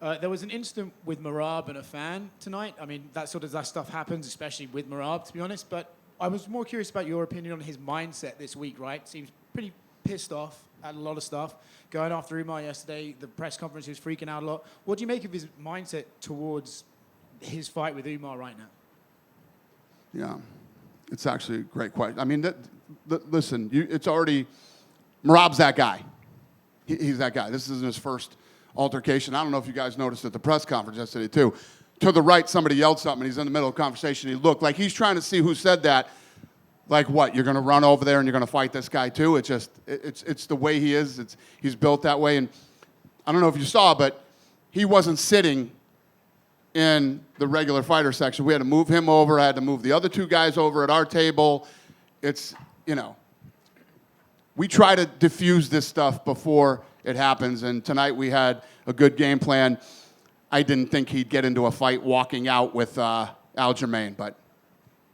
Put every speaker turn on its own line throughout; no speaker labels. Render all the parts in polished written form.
There was an incident with Merab and a fan tonight. I mean, that stuff happens, especially with Merab, to be honest. But I was more curious about your opinion on his mindset this week, right? Seems pretty pissed off at a lot of stuff. Going after Umar yesterday, the press conference, he was freaking out a lot. What do you make of his mindset towards his fight with Umar right now?
Yeah, it's actually a great question. I mean, listen, it's already, Merab's that guy. He's that guy. This isn't his first altercation. I don't know if you guys noticed at the press conference yesterday, too. To the right, somebody yelled something. He's in the middle of a conversation. He looked like he's trying to see who said that. Like what? You're going to run over there and you're going to fight this guy, too? It's just, it's the way he is. He's built that way. And I don't know if you saw, but he wasn't sitting in the regular fighter section. We had to move him over. I had to move the other two guys over at our table. It's, you know, we try to diffuse this stuff before it happens, and tonight we had a good game plan. I didn't think he'd get into a fight walking out with Aljamain, but...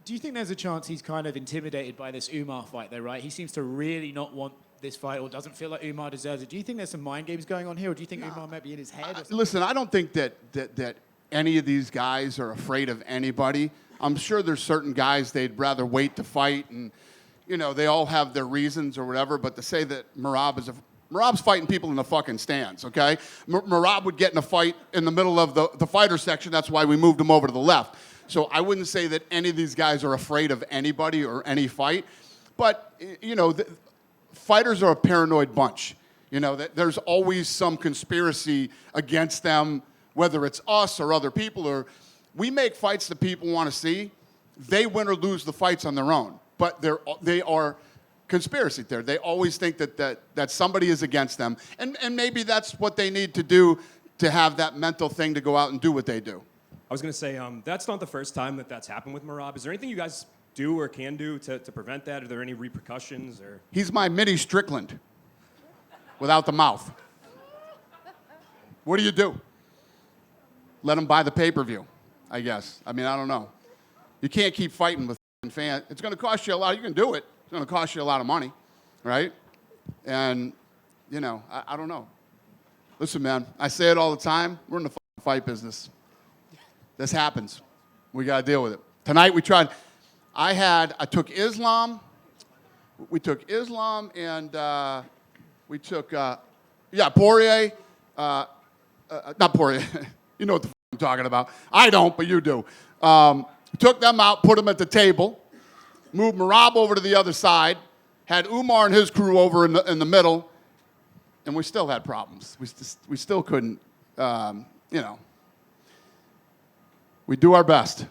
Do you think there's a chance he's kind of intimidated by this Umar fight, though, right? He seems to really not want this fight or doesn't feel like Umar deserves it. Do you think there's some mind games going on here, or do you think Umar might be in his head or something?
Listen, I don't think that any of these guys are afraid of anybody. I'm sure there's certain guys they'd rather wait to fight, and, you know, they all have their reasons or whatever, but to say that Merab's fighting people in the fucking stands, okay? Merab would get in a fight in the middle of the fighter section. That's why we moved him over to the left. So I wouldn't say that any of these guys are afraid of anybody or any fight. But, you know, fighters are a paranoid bunch. You know, there's always some conspiracy against them, whether it's us or other people. Or we make fights that people want to see. They win or lose the fights on their own. But they are conspiracy theory. They always think that somebody is against them. And maybe that's what they need to do to have that mental thing to go out and do what they do.
I was going to say, that's not the first time that's happened with Merab. Is there anything you guys do or can do to prevent that? Are there any repercussions? Or?
He's my mini Strickland without the mouth. What do you do? Let him buy the pay-per-view, I guess. I mean, I don't know. You can't keep fighting with fans. It's going to cost you a lot. You can do it. It's going to cost you a lot of money, right? And, you know, I don't know. Listen, man, I say it all the time. We're in the fight business. This happens. We got to deal with it. Tonight we tried. I took Islam. We took Islam and we took, Poirier. Not Poirier. You know what the I'm talking about. I don't, but you do. Took them out, put them at the table, moved Merab over to the other side, had Umar and his crew over in the middle, and we still had problems. We still couldn't, you know. We do our best.